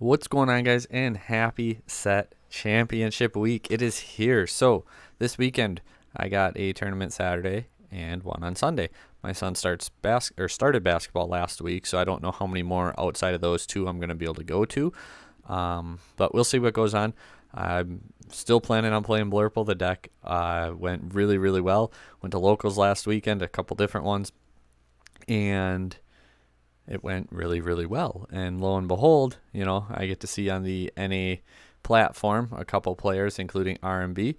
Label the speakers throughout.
Speaker 1: What's going on, guys, and happy set championship week. It is here. So this weekend I got a tournament Saturday and one on Sunday. My son started basketball last week, so I don't know how many more outside of those two I'm going to be able to go to. But we'll see what goes on. I'm still planning on playing Blurple. The deck went really, really well. Went to locals last weekend, a couple different ones, and it went really, really well. And lo and behold, I get to see on the NA platform a couple players, including RMB.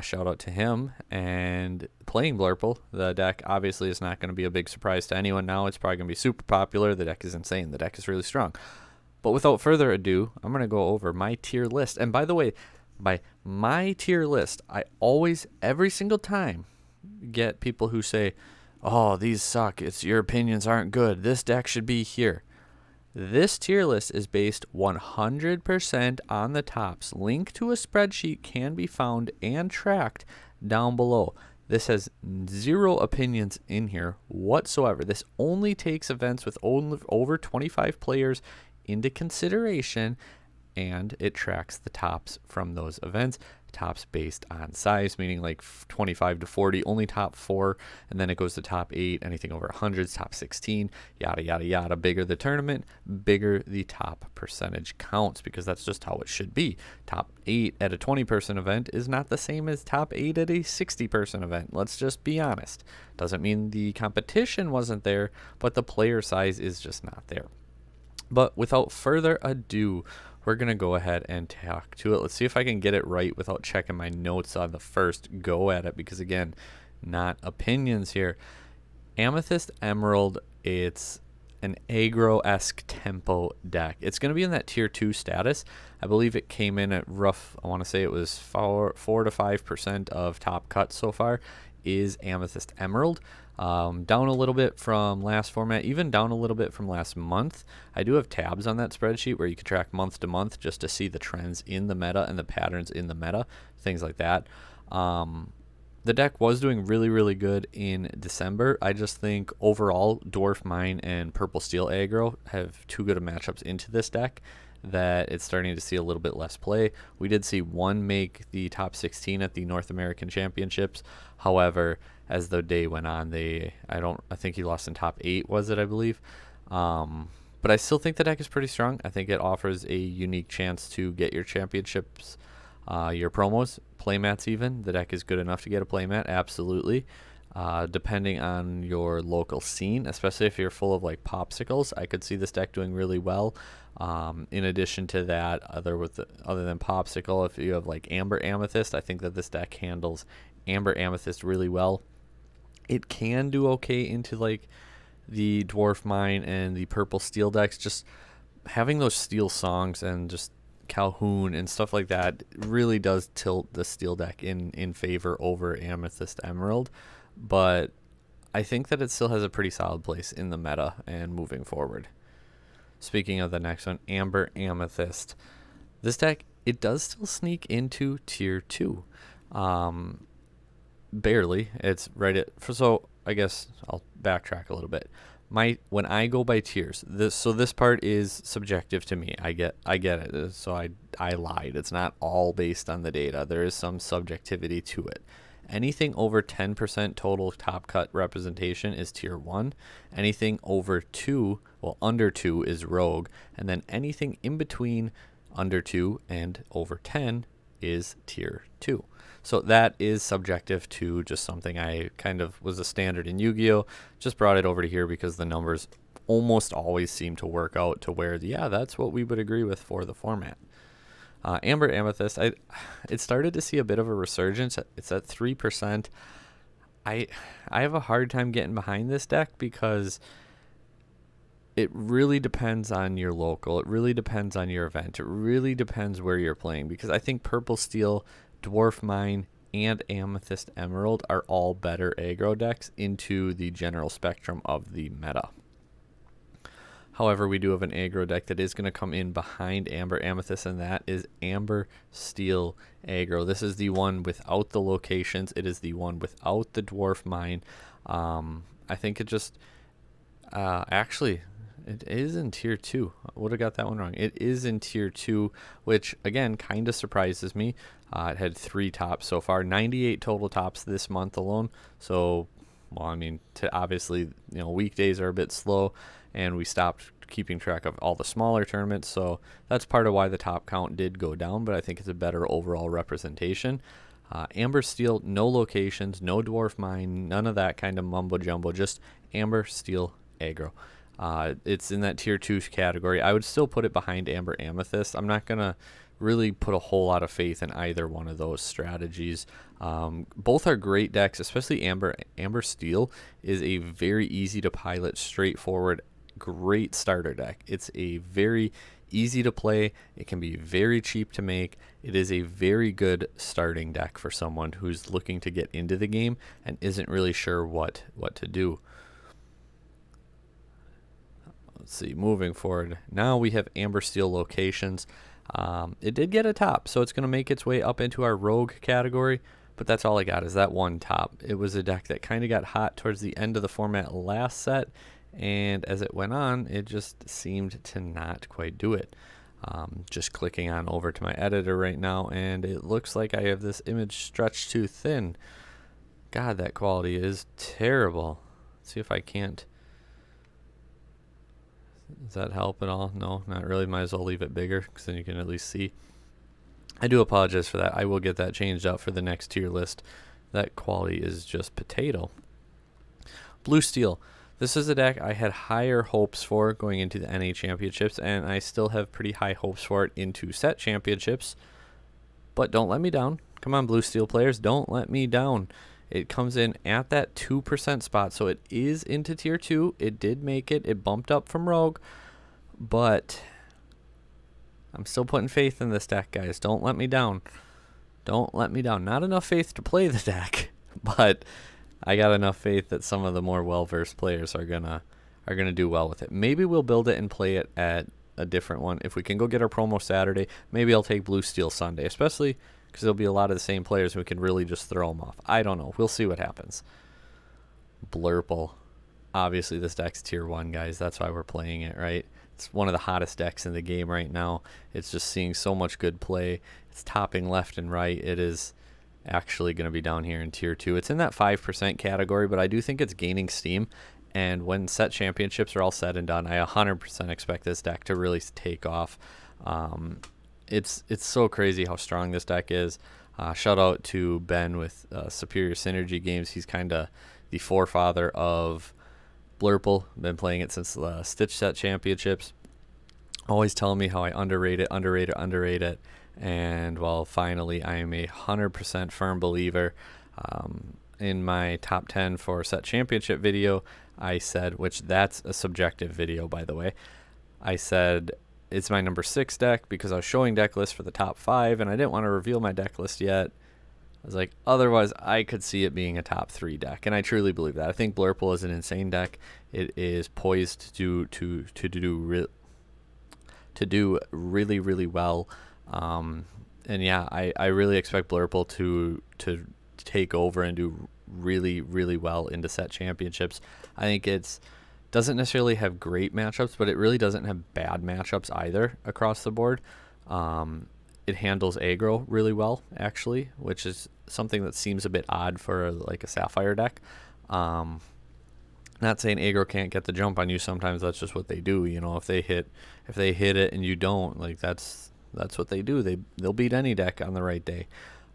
Speaker 1: Shout out to him. And playing Blurple, the deck obviously is not going to be a big surprise to anyone now. It's probably going to be super popular. The deck is insane. The deck is really strong. But without further ado, I'm going to go over my tier list. And by the way, by my tier list, I always, every single time, get people who say, "Oh, these suck. Your opinions aren't good. This deck should be here." This tier list is based 100% on the tops. Link to a spreadsheet can be found and tracked down below. This has zero opinions in here whatsoever. This only takes events with over 25 players into consideration, and it tracks the tops from those events. Tops based on size, meaning like 25 to 40, only top 4, and then it goes to top 8, anything over 100, top 16, yada, yada, yada. Bigger the tournament, bigger the top percentage counts, because that's just how it should be. Top 8 at a 20-person event is not the same as top 8 at a 60-person event. Let's just be honest. Doesn't mean the competition wasn't there, but the player size is just not there. But without further ado, we're going to go ahead and talk to it. Let's see if I can get it right without checking my notes on the first go at it, because again, not opinions here. Amethyst Emerald, it's an aggro-esque tempo deck. It's going to be in that tier 2 status. I believe it came in at rough, I want to say it was 4 to 5% of top cuts so far is Amethyst Emerald. Down a little bit from last format, even down a little bit from last month. I do have tabs on that spreadsheet where you can track month to month just to see the trends in the meta and the patterns in the meta, things like that. The deck was doing really, really good in December. I just think overall Dwarf Mine and Purple Steel aggro have too good of matchups into this deck that it's starting to see a little bit less play. We did see one make the top 16 at the North American Championships. However, as the day went on, I think he lost in top 8, was it, I believe. But I still think the deck is pretty strong. I think it offers a unique chance to get your championships, your promos, playmats even. The deck is good enough to get a playmat, absolutely. Depending on your local scene, especially if you're full of like popsicles, I could see this deck doing really well. In addition to that, other than popsicle, if you have like amber amethyst, I think that this deck handles amber amethyst really well. It can do okay into like the Dwarf Mine and the Purple Steel decks. Just having those steel songs and just Calhoun and stuff like that really does tilt the steel deck in favor over Amethyst Emerald. But I think that it still has a pretty solid place in the meta and moving forward. Speaking of the next one, Amber Amethyst. This deck, it does still sneak into tier 2. Barely. It's right at, so I guess I'll backtrack a little bit. When I go by tiers, this part is subjective to me. I get it. So I lied. It's not all based on the data. There is some subjectivity to it. Anything over 10% total top cut representation is tier 1. Anything over 2, under 2 is rogue, and then anything in between under 2 and over 10 is tier 2. So that is subjective to just something I kind of was a standard in Yu-Gi-Oh! Just brought it over to here because the numbers almost always seem to work out to where, yeah, that's what we would agree with for the format. Amber Amethyst, it started to see a bit of a resurgence. It's at 3%. I have a hard time getting behind this deck because it really depends on your local. It really depends on your event. It really depends where you're playing, because I think Purple Steel, Dwarf Mine, and Amethyst Emerald are all better aggro decks into the general spectrum of the meta. However, we do have an aggro deck that is going to come in behind Amber Amethyst, and that is Amber Steel aggro. This is the one without the locations. It is the one without the Dwarf Mine. I think it just actually It is in tier 2. I would have got that one wrong. It is in tier 2, which again kind of surprises me. It had 3 tops so far, 98 total tops this month alone. So, well, I mean, obviously, weekdays are a bit slow, and we stopped keeping track of all the smaller tournaments. So that's part of why the top count did go down, but I think it's a better overall representation. Amber Steel, no locations, no Dwarf Mine, none of that kind of mumbo jumbo, just Amber Steel aggro. It's in that tier 2 category. I would still put it behind Amber Amethyst. I'm not going to really put a whole lot of faith in either one of those strategies. Both are great decks, especially Amber Steel is a very easy to pilot, straightforward, great starter deck. It's a very easy to play. It can be very cheap to make. It is a very good starting deck for someone who's looking to get into the game and isn't really sure what to do. Let's see, moving forward. Now we have Amber Steel locations. It did get a top, so it's going to make its way up into our rogue category, but that's all I got is that one top. It was a deck that kind of got hot towards the end of the format last set, and as it went on, it just seemed to not quite do it. Just clicking on over to my editor right now, and it looks like I have this image stretched too thin. God, that quality is terrible. Let's see if I can't. Does that help at all? No, not really. Might as well leave it bigger because then you can at least see. I do apologize for that. I will get that changed out for the next tier list. That quality is just potato. Blue Steel. This is a deck I had higher hopes for going into the NA championships, and I still have pretty high hopes for it into set championships. But don't let me down. Come on, Blue Steel players. Don't let me down. It comes in at that 2% spot, so it is into tier 2. It did make it. It bumped up from rogue, but I'm still putting faith in this deck, guys. Don't let me down. Don't let me down. Not enough faith to play the deck, but I got enough faith that some of the more well-versed players are gonna do well with it. Maybe we'll build it and play it at a different one. If we can go get our promo Saturday, maybe I'll take Blue Steel Sunday, especially because there'll be a lot of the same players who can really just throw them off. I don't know. We'll see what happens. Blurple. Obviously, this deck's tier 1, guys. That's why we're playing it, right? It's one of the hottest decks in the game right now. It's just seeing so much good play. It's topping left and right. It is actually going to be down here in tier 2. It's in that 5% category, but I do think it's gaining steam. And when set championships are all said and done, I 100% expect this deck to really take off. It's so crazy how strong this deck is. Shout out to Ben with Superior Synergy Games. He's kind of the forefather of Blurple. Been playing it since the Stitch Set Championships. Always telling me how I underrate it. And well, finally, I am a 100% firm believer. In my top 10 for Set Championship video, I said, which that's a subjective video, by the way, I said it's my number 6 deck because I was showing deck lists for the top 5 and I didn't want to reveal my deck list yet. I was like, otherwise I could see it being a top 3 deck, and I truly believe that. I think Blurple is an insane deck. It is poised to do really, really well. And yeah, I really expect Blurple to take over and do really, really well into set championships. I think it's doesn't necessarily have great matchups, but it really doesn't have bad matchups either across the board. It handles aggro really well, actually, which is something that seems a bit odd for like a Sapphire deck. Not saying aggro can't get the jump on you. Sometimes that's just what they do. You know, if they hit it and you don't, like that's what they do. They'll beat any deck on the right day.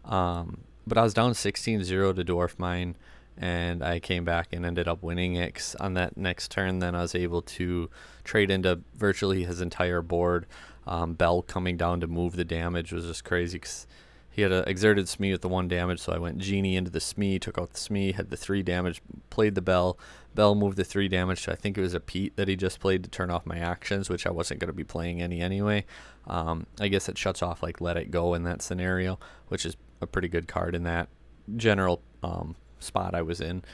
Speaker 1: But I was down 16-0 to Dwarf Mine, and I came back and ended up winning it. 'Cause on that next turn, then I was able to trade into virtually his entire board. Bell coming down to move the damage was just crazy because he had exerted Smee with the 1 damage, so I went Genie into the Smee, took out the Smee, had the 3 damage, played the Bell. Bell moved the 3 damage, so I think it was a Pete that he just played to turn off my actions, which I wasn't going to be playing anyway. I guess it shuts off like Let It Go in that scenario, which is a pretty good card in that general spot I was in.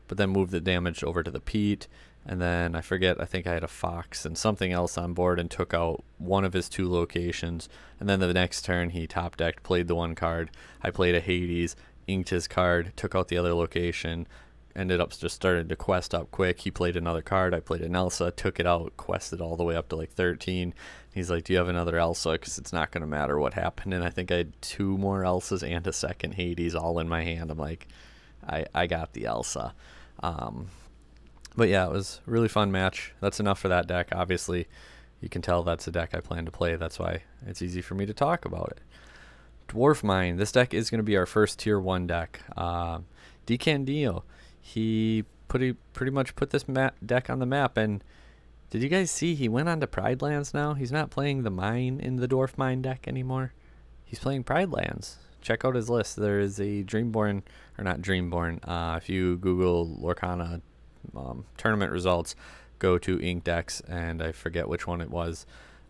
Speaker 1: But then moved the damage over to the Pete, and then I think I had a Fox and something else on board and took out one of his 2 locations. And then the next turn he top decked, played the 1 card. I played a Hades, inked his card, took out the other location, ended up just starting to quest up quick. He played another card. I played an Elsa, took it out, quested all the way up to like 13. He's like, do you have another Elsa? Because it's not going to matter what happened. And I think I had 2 more Elsas and a second Hades all in my hand. I'm like, I got the Elsa. But yeah, it was a really fun match. That's enough for that deck. Obviously, you can tell that's a deck I plan to play. That's why it's easy for me to talk about it. Dwarf Mine. This deck is going to be our first Tier 1 deck. Decandio, he pretty much put this deck on the map. And did you guys see he went on to Pride Lands now? He's not playing the Mine in the Dwarf Mine deck anymore. He's playing Pride Lands. Check out his list. There is a Dreamborn, or not Dreamborn. If you Google Lorcana tournament results, go to Ink Decks, and I forget which one it was.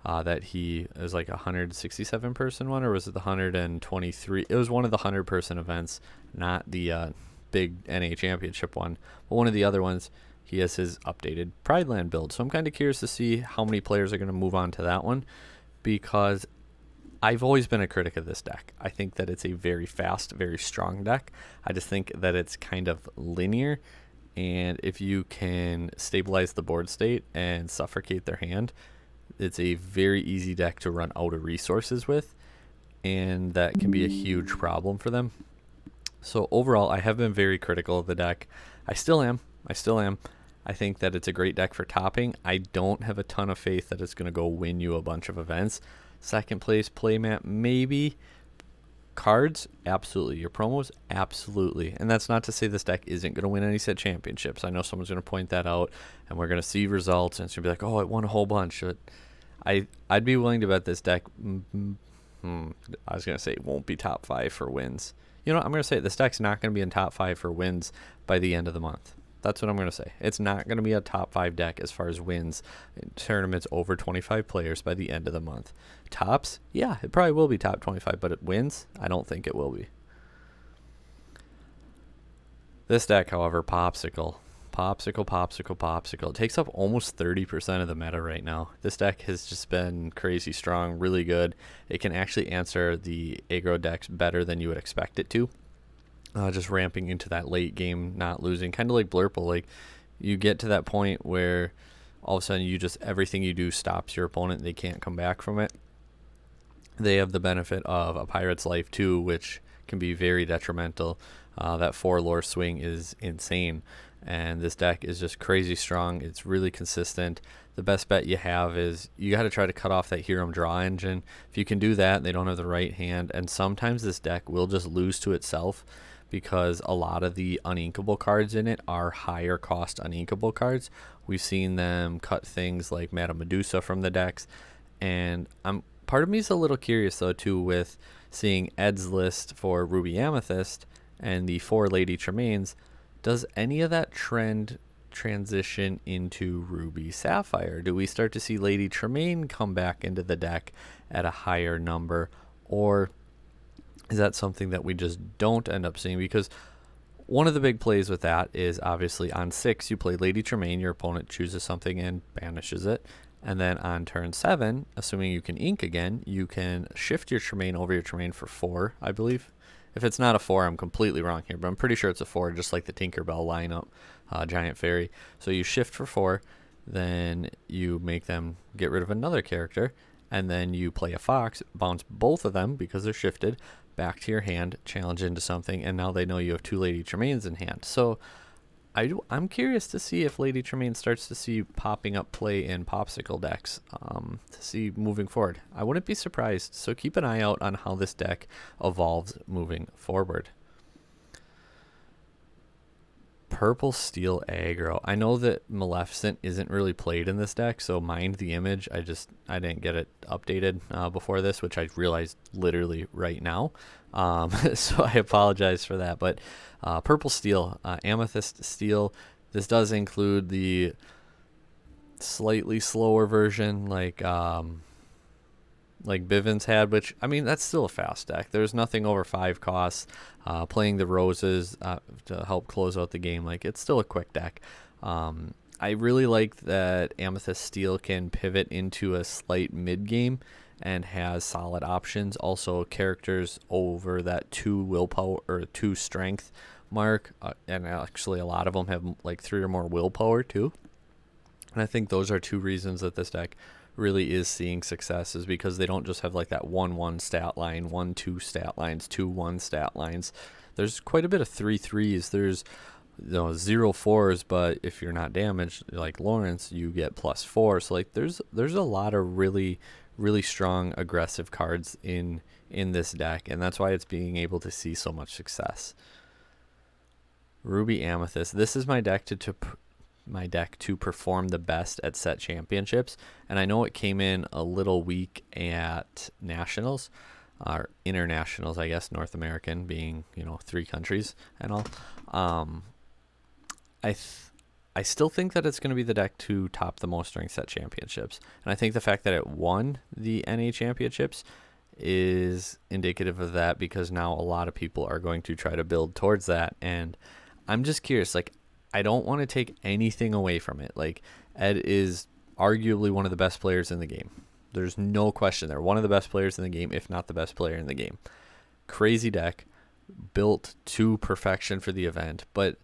Speaker 1: That he is like a 167 person one, or was it the 123? It was one of the 100 person events, not the big NA championship one, but one of the other ones. He has his updated Pride Land build, so I'm kind of curious to see how many players are going to move on to that one, because I've always been a critic of this deck. I think that it's a very fast, very strong deck. I just think that it's kind of linear, and if you can stabilize the board state and suffocate their hand, it's a very easy deck to run out of resources with, and that can be a huge problem for them. So overall, I have been very critical of the deck. I still am. I think that it's a great deck for topping. I don't have a ton of faith that it's going to go win you a bunch of events. Second place, Playmat, maybe. Cards, absolutely. Your promos, absolutely. And that's not to say this deck isn't going to win any set championships. I know someone's going to point that out, and we're going to see results, and it's going to be like, oh, it won a whole bunch. But I'd be willing to bet this deck, I was going to say it won't be top 5 for wins. You know what? I'm going to say this deck's not going to be in top 5 for wins by the end of the month. That's what I'm going to say. It's not going to be a top 5 deck as far as wins in tournaments over 25 players by the end of the month. Tops? Yeah, it probably will be top 25, but it wins? I don't think it will be. This deck, however, Popsicle. It takes up almost 30% of the meta right now. This deck has just been crazy strong, really good. It can actually answer the aggro decks better than you would expect it to. Just ramping into that late game, not losing, kind of like Blurple. Like, you get to that point where all of a sudden everything you do stops your opponent. They can't come back from it. They have the benefit of a Pirate's Life too, which can be very detrimental. That 4 lore swing is insane, and this deck is just crazy strong. It's really consistent. The best bet you have is you got to try to cut off that Hero Draw engine. If you can do that, they don't have the right hand, and sometimes this deck will just lose to itself, because a lot of the uninkable cards in it are higher cost uninkable cards. We've seen them cut things like Madame Medusa from the decks, and part of me is a little curious though too, with seeing Ed's list for Ruby Amethyst and the 4 Lady Tremaines. Does any of that trend transition into Ruby Sapphire? Do we start to see Lady Tremaine come back into the deck at a higher number, or is that something that we just don't end up seeing? Because one of the big plays with that is obviously on 6, you play Lady Tremaine, your opponent chooses something and banishes it. And then on turn 7, assuming you can ink again, you can shift your Tremaine over your Tremaine for 4, I believe. If it's not a 4, I'm completely wrong here, but I'm pretty sure it's a 4, just like the Tinkerbell lineup, Giant Fairy. So you shift for 4, then you make them get rid of another character, and then you play a Fox, bounce both of them because they're shifted back to your hand, challenge into something, and now they know you have 2 Lady Tremaines in hand. So I'm curious to see if Lady Tremaine starts to see popping up play in Popsicle decks, to see moving forward. I wouldn't be surprised, so keep an eye out on how this deck evolves moving forward. Purple Steel aggro. I know that Maleficent isn't really played in this deck, so mind the image. I didn't get it updated before this, which I realized literally right now. So I apologize for that. But Purple Steel, Amethyst Steel. This does include the slightly slower version, like Bivens had, which, I mean, that's still a fast deck. There's nothing over 5 costs. Playing the roses to help close out the game, like, it's still a quick deck. I really like that Amethyst Steel can pivot into a slight mid game and has solid options. Also, characters over that 2 willpower or 2 strength mark, and actually a lot of them have like 3 or more willpower too. And I think those are 2 reasons that this deck really is seeing success, is because they don't just have like that 1-1 stat line, 1-2 stat lines, 2-1 stat lines. There's quite a bit of 3-3s. There's 0-4s, but if you're not damaged like Lawrence, you get +4. So like there's a lot of really strong aggressive cards in this deck, and that's why it's being able to see so much success. Ruby Amethyst. This is my deck to perform the best at set championships, and I know it came in a little weak at nationals, or internationals, I guess, North American being 3 countries and all. I still think that it's going to be the deck to top the most during set championships, and I think the fact that it won the NA championships is indicative of that, because now a lot of people are going to try to build towards that. And I'm just curious, like, I don't want to take anything away from it. Like, Ed is arguably one of the best players in the game. There's no question there. One of the best players in the game, if not the best player in the game. Crazy deck, built to perfection for the event. But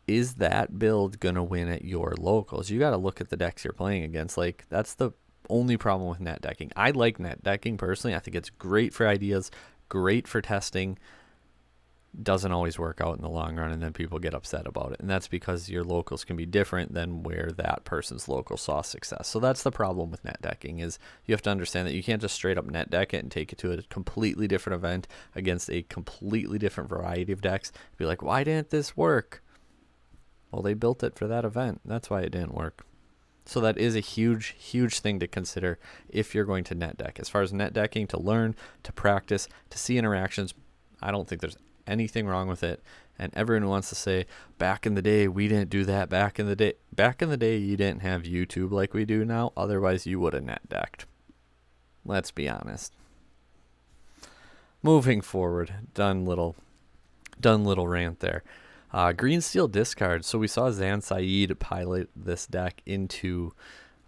Speaker 1: is that build going to win at your locals? You got to look at the decks you're playing against. Like, that's the only problem with Netdecking. I like Netdecking personally. I think it's great for ideas, great for testing. Doesn't always work out in the long run, and then people get upset about it. And that's because your locals can be different than where that person's local saw success. So that's the problem with Netdecking, is you have to understand that you can't just straight up Netdeck it and take it to a completely different event against a completely different variety of decks. Be like, why didn't this work? Well, they built it for that event. That's why it didn't work. So that is a huge thing to consider if you're going to Netdeck. As far as Netdecking, to learn, to practice, to see interactions, I don't think there's anything wrong with it. And everyone wants to say, back in the day, we didn't do that. Back in the day, you didn't have YouTube like we do now. Otherwise, you would have Netdecked. Let's be honest. Moving forward, done little rant there. Green Steel Discard. So we saw Zan Saeed pilot this deck into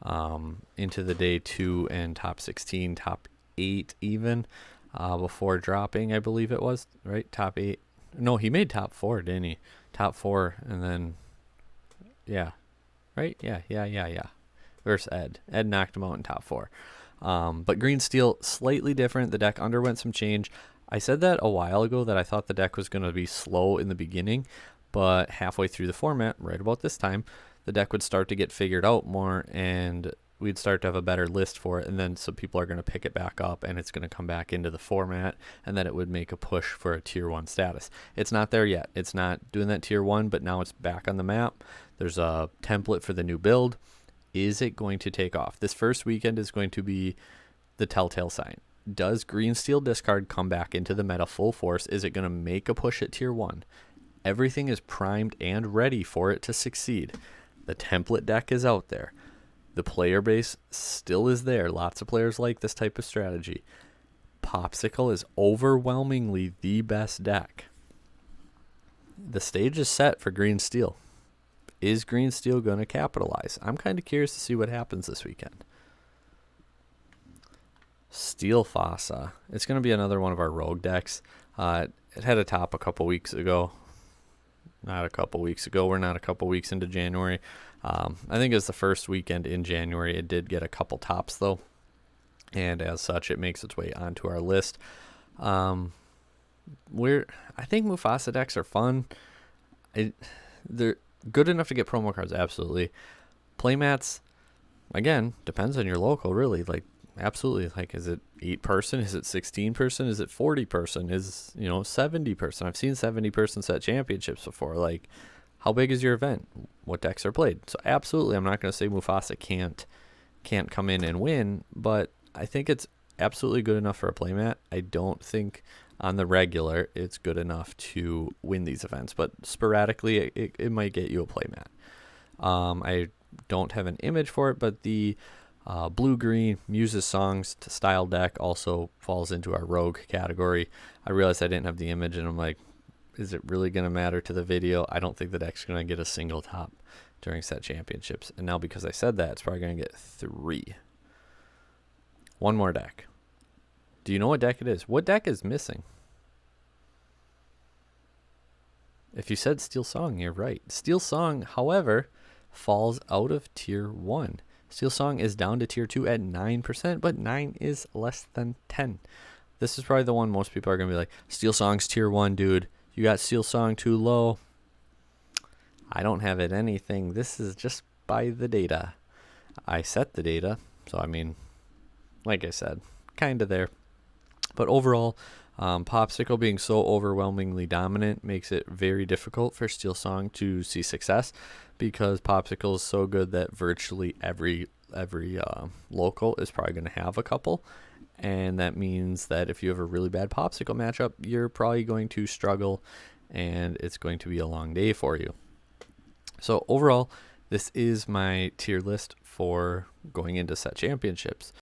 Speaker 1: the day 2 and top 16, top 8 even, before dropping, I believe it was, right? Top 8. No, he made top 4, didn't he? Top 4, and then, yeah, right? Yeah. Versus Ed. Ed knocked him out in top 4. But Green Steel, slightly different. The deck underwent some change. I said that a while ago, that I thought the deck was going to be slow in the beginning, but halfway through the format, right about this time, the deck would start to get figured out more, and we'd start to have a better list for it, and then some people are going to pick it back up, and it's going to come back into the format, and then it would make a push for a tier 1 status. It's not there yet. It's not doing that tier 1, but now it's back on the map. There's a template for the new build. Is it going to take off? This first weekend is going to be the telltale sign. Does Green Steel Discard come back into the meta full force? Is it going to make a push at tier 1? Everything is primed and ready for it to succeed. The template deck is out there. The player base still is there. Lots of players like this type of strategy. Popsicle is overwhelmingly the best deck. The stage is set for Green Steel. Is Green Steel going to capitalize? I'm kind of curious to see what happens this weekend. Steel Fossa. It's going to be another one of our rogue decks. It had a top a couple weeks ago. Not a couple weeks ago. We're not a couple weeks into January. I think it's the first weekend in January. It did get a couple tops, though. And as such, it makes its way onto our list. I think Mufasa decks are fun. They're good enough to get promo cards, absolutely. Playmats, again, depends on your local, really. Like, absolutely. Like, is it 8-person? Is it 16-person? Is it 40-person? Is 70-person? I've seen 70-person set championships before. Like, how big is your event? What decks are played? So absolutely, I'm not going to say Mufasa can't come in and win, but I think it's absolutely good enough for a playmat. I don't think on the regular it's good enough to win these events, but sporadically it might get you a playmat. I don't have an image for it, but the blue-green Muses Songs style deck also falls into our rogue category. I realized I didn't have the image, and I'm like, is it really going to matter to the video? I don't think the deck's going to get a single top during set championships. And now because I said that, it's probably going to get 3. One more deck. Do you know what deck it is? What deck is missing? If you said Steel Song, you're right. Steel Song, however, falls out of tier 1. Steel Song is down to tier 2 at 9%, but 9 is less than 10. This is probably the one most people are going to be like, Steel Song's tier 1, dude. You got Steel Song too low. I don't have it anything. This is just by the data. I set the data, so I mean, like I said, kind of there. But overall, Popsicle being so overwhelmingly dominant makes it very difficult for Steel Song to see success, because Popsicle is so good that virtually every local is probably going to have a couple, and that means that if you have a really bad Popsicle matchup, you're probably going to struggle, and it's going to be a long day for you. So overall, this is my tier list for going into set championships.